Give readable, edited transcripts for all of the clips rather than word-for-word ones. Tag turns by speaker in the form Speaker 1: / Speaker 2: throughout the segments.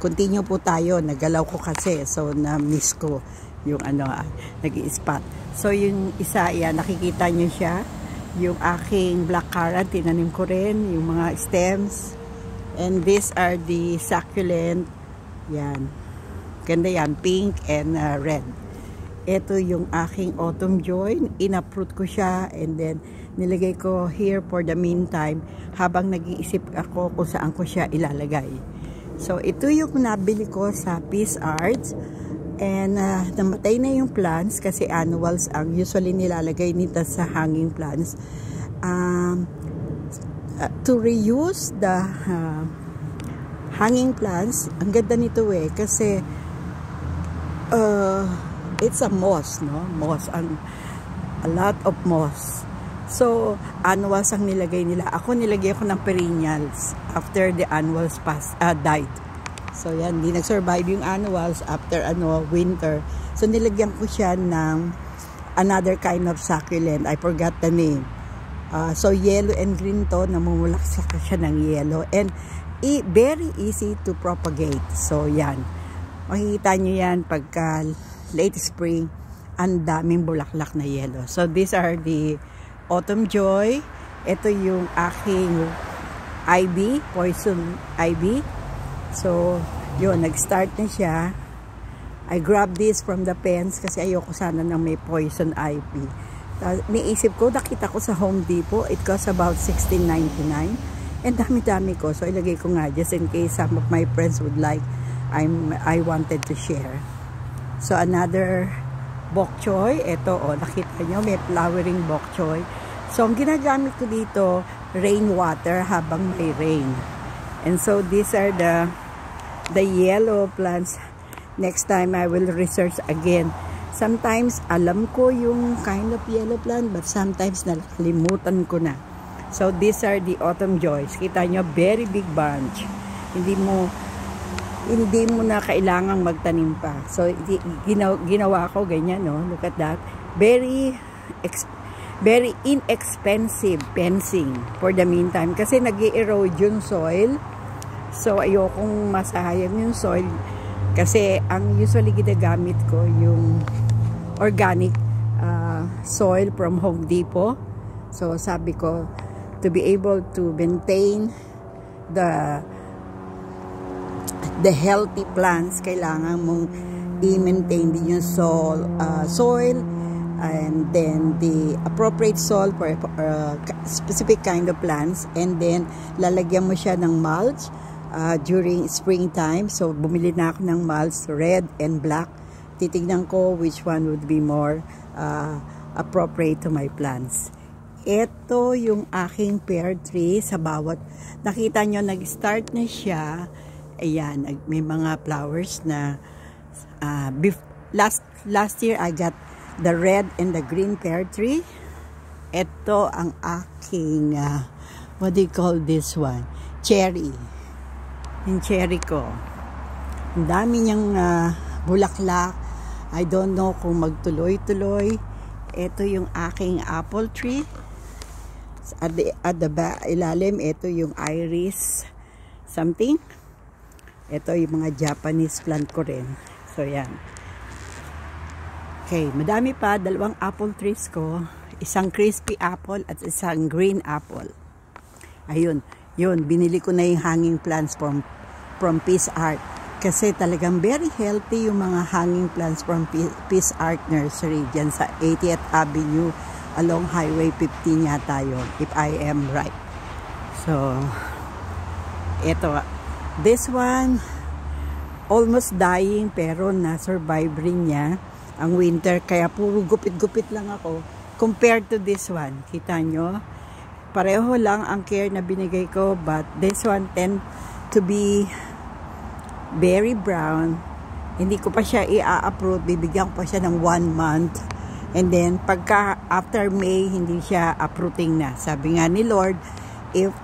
Speaker 1: continue po tayo. Nagalaw ko kasi. So, na-miss ko yung nag-i-spot. So, yung isa, yan, nakikita nyo siya. Yung aking black currant, tinanim ko rin. Yung mga stems. And these are the succulent. Yan. Ganda yan. Pink and red. Ito yung aking autumn joy. Inaprot ko siya. And then, nilagay ko here for the meantime habang nag-iisip ako kung saan ko siya ilalagay. So, ito yung nabili ko sa Peace Arts. And namatay na yung plants kasi annuals ang usually nilalagay nito sa hanging plants. To reuse the hanging plants, ang ganda nito kasi it's a moss, no? Moss, a lot of moss. So, annuals ang nilagay nila. Ako, nilagay ko ng perennials after the annuals died. So, yan. Di nag-survive yung annuals after winter. So, nilagyan ko siya ng another kind of succulent. I forgot the name. So, yellow and green to. Namumulaksak siya ng yellow. And very easy to propagate. So, yan. Makikita nyo yan pagka late spring. Ang daming bulaklak na yellow. So, these are the autumn joy. Ito yung aking ivy, poison ivy. So, yun, nag-start na siya. I grabbed this from the pens kasi ayoko sana ng may poison ivy. Niisip ko, nakita ko sa Home Depot, it costs about $16.99. And dami-dami ko. So, ilagay ko nga just in case some of my friends would like. I wanted to share. So, another bok choy. Ito, nakita nyo, may flowering bok choy. So, ang ginagamit ko dito, rainwater habang may rain. And so, these are the yellow plants. Next time, I will research again. Sometimes, alam ko yung kind of yellow plant, but sometimes, nakalimutan ko na. So, these are the autumn joys. Kita nyo, very big bunch. Hindi mo na kailangang magtanim pa. So, ginawa ko ganyan, no? Look at that. Very inexpensive fencing for the meantime. Kasi nag-i-erode yung soil. So, ayokong masahayang yung soil. Kasi, ang usually ginagamit ko yung organic soil from Home Depot. So, sabi ko, to be able to maintain the healthy plants, kailangan mong i-maintain din yung soil and then the appropriate soil for specific kind of plants, and then lalagyan mo siya ng mulch during springtime. So, bumili na ako ng mulch, red and black. Titignan ko which one would be more appropriate to my plants. Ito yung aking pear tree sa bawat. Nakita nyo, nag-start na siya. Ayan, may mga flowers na last year I got the red and the green pear tree. Ito ang aking what do you call this one? Cherry. Yung cherry ko. Ang dami niyang bulaklak. I don't know kung magtuloy-tuloy. Ito yung aking apple tree. At the ilalim, ito yung iris something. Ito yung mga Japanese plant ko rin. So, yan. Okay, madami pa. 2 apple trees ko. Isang crispy apple at isang green apple. Ayun. Yun, binili ko na yung hanging plants from Peace Art. Kasi talagang very healthy yung mga hanging plants from Peace Art Nursery dyan sa 80th Avenue along Highway 15 yata yun, if I am right. So, ito. This one, almost dying pero na-survive rin niya ang winter. Kaya puro gupit-gupit lang ako compared to this one. Kita nyo? Pareho lang ang care na binigay ko, but this one tend to be very brown. Hindi ko pa siya i-approve. Bibigyan ko pa siya ng 1 month. And then, pagka after May, hindi siya uprooting na. Sabi nga ni Lord, if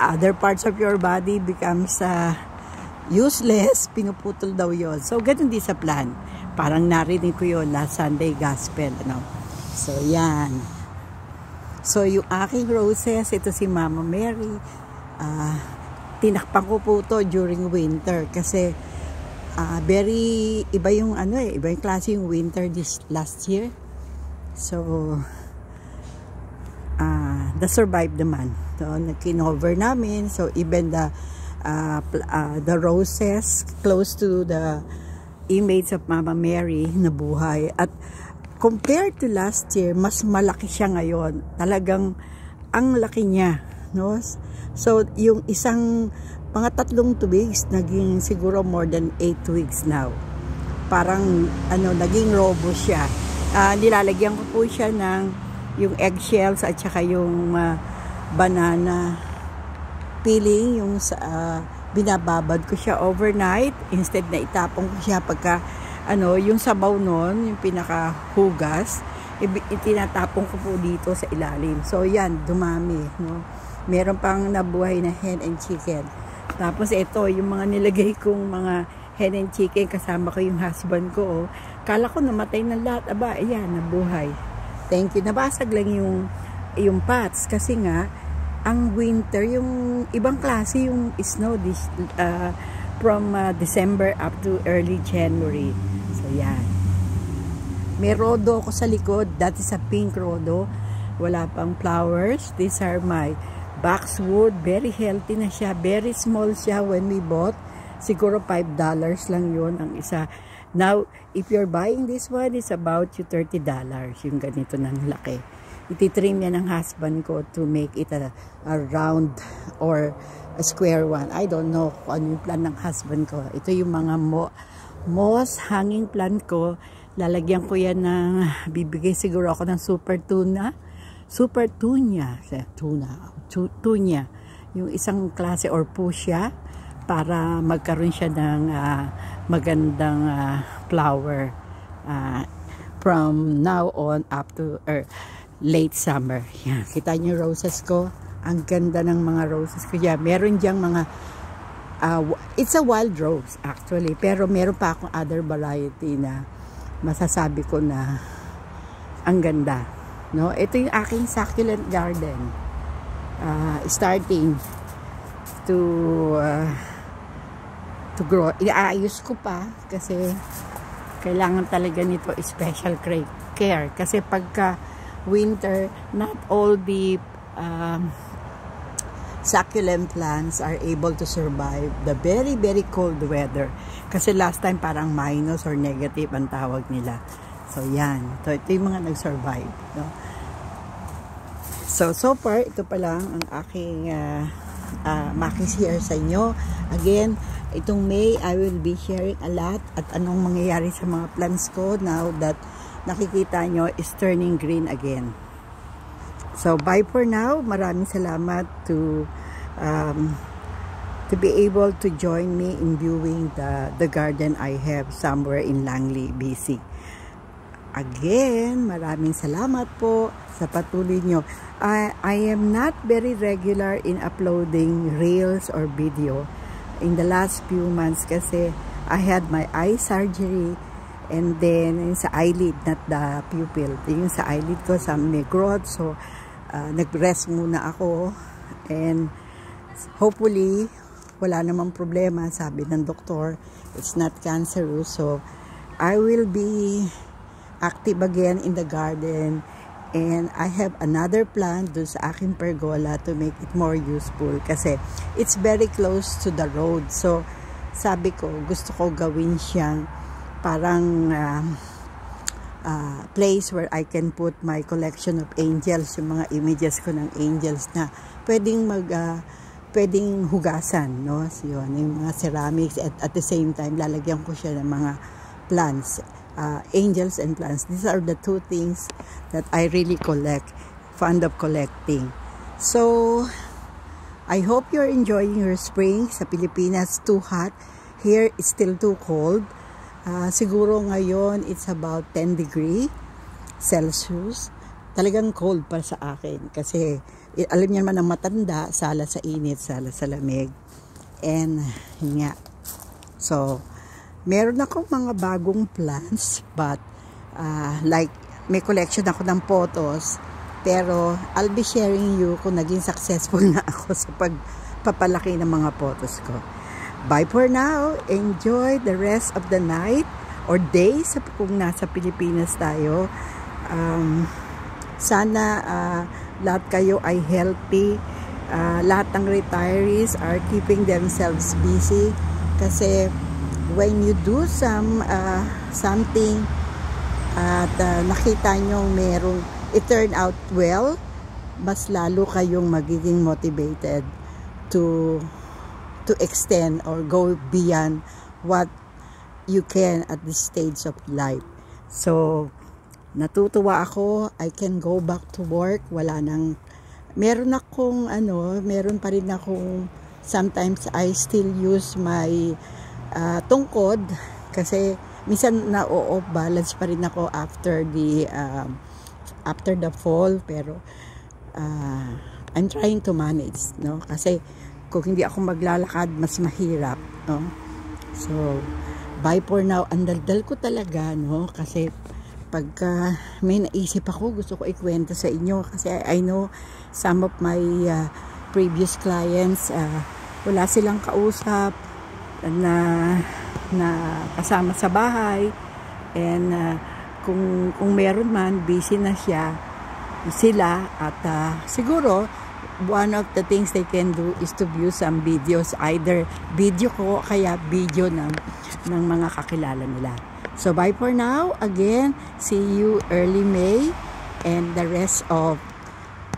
Speaker 1: other parts of your body becomes useless, pinuputol daw yun. So, ganun din sa plant. Parang narinig ko yun last Sunday Gospel. So, yan. So, yung aking roses, ito si Mama Mary. tinakpan ko po to during winter kasi very iba yung iba yung klase yung winter this last year. So survive naman. So nag-kinover namin. So even the roses close to the image of Mama Mary nabuhay. At compared to last year, mas malaki siya ngayon. Talagang ang laki niya, no? So yung isang mga 3 weeks naging siguro more than 8 weeks now. Parang naging robust siya. Nilalagyan ko po siya ng yung eggshells at saka yung banana peeling, yung binababad ko siya overnight instead na itapon ko siya pagka yung sabaw nun, yung pinakahugas, itinatapon ko po dito sa ilalim. So yan, dumami, no? Meron pang nabuhay na hen and chicken. Tapos ito, yung mga nilagay kong mga hen and chicken, kasama ko yung husband ko, oh. Kala ko namatay na lahat. Aba, ayan, nabuhay. Thank you. Nabasag lang yung pots kasi nga ang winter, yung ibang klase yung snow from December up to early January. So yan. May rodo ko sa likod. That is a pink rodo. Wala pang flowers. These are my boxwood. Very healthy na siya. Very small siya when we bought. Siguro $5 lang yun ang isa. Now, if you're buying this one, it's about $30. Yung ganito ng laki. Ititrim yan ng husband ko to make it a round or a square one. I don't know kung ano yung plan ng husband ko. Ito yung mga moss hanging plant ko. Lalagyan ko yan ng, bibigay siguro ako ng super tunya. Yung isang klase or fuchsia para magkaroon siya ng magandang flower from now on up to late summer. Yan. Kita niyo roses ko. Ang ganda ng mga roses ko dyan. Meron diyang mga it's a wild rose actually. Pero meron pa akong other variety na masasabi ko na ang ganda. No? Ito yung aking succulent garden. Starting to grow. Iaayos ko pa kasi kailangan talaga nito special care kasi pagka winter, not all the succulent plants are able to survive the very very cold weather kasi last time parang minus or negative ang tawag nila. So yan, ito yung mga nag-survive, no? So far ito pa lang ang aking makishare sa inyo. Again, itong May, I will be sharing a lot at anong mangyayari sa mga plants ko now that nakikita nyo is turning green again. So, bye for now. Maraming salamat to be able to join me in viewing the garden I have somewhere in Langley, BC. Again, maraming salamat po sa patuloy nyo. I am not very regular in uploading reels or video in the last few months kasi I had my eye surgery and then sa eyelid, not the pupil. Yung sa eyelid ko, sa may growth. So, nag-rest muna ako and hopefully, wala namang problema. Sabi ng doktor, it's not cancerous. So, I will be active again in the garden. And I have another plan dun sa aking pergola to make it more useful kasi it's very close to the road. So, sabi ko, gusto ko gawin siyang parang place where I can put my collection of angels, yung mga images ko ng angels na pwedeng pwedeng hugasan, no? So, yun, yung mga ceramics at the same time, lalagyan ko siya ng mga plants. Angels and plants. These are the two things that I really fond of collecting. So, I hope you're enjoying your spring. Sa Pilipinas, too hot. Here, it's still too cold. Siguro ngayon, it's about 10 degrees Celsius. Talagang cold pa sa akin. Kasi, alam niyo naman ang matanda, sala sa init, sala sa lamig. And, yun nga. So, meron ako mga bagong plants, but like may collection ako ng photos, pero I'll be sharing you kung naging successful na ako sa papalaki ng mga photos ko. Bye for now. Enjoy the rest of the night or days kung nasa Pilipinas tayo. Sana lahat kayo ay healthy. Lahat ng retirees are keeping themselves busy kasi when you do something at nakita nyo it turn out well, mas lalo kayong magiging motivated to extend or go beyond what you can at this stage of life. So, natutuwa ako. I can go back to work. Meron pa rin akong, sometimes I still use my tungkod kasi minsan na-off balance pa rin ako after the fall, pero I'm trying to manage, no? Kasi kung hindi ako maglalakad, mas mahirap, no? So, bye for now. Ang daldal ko talaga, no? Kasi pagka may naisip ako, gusto ko ikwento sa inyo kasi I know some of my previous clients, wala silang kausap na kasama sa bahay, and kung meron man, busy na sila, at siguro one of the things they can do is to view some videos, either video ko kaya video ng mga kakilala nila. So bye for now. Again, see you early May and the rest of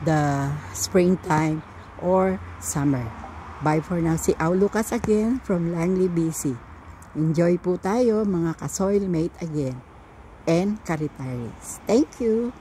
Speaker 1: the springtime or summer. Bye for now. Si Au Lucas again from Langley, BC. Enjoy po tayo mga ka-soilmate again and ka-retirees. Thank you.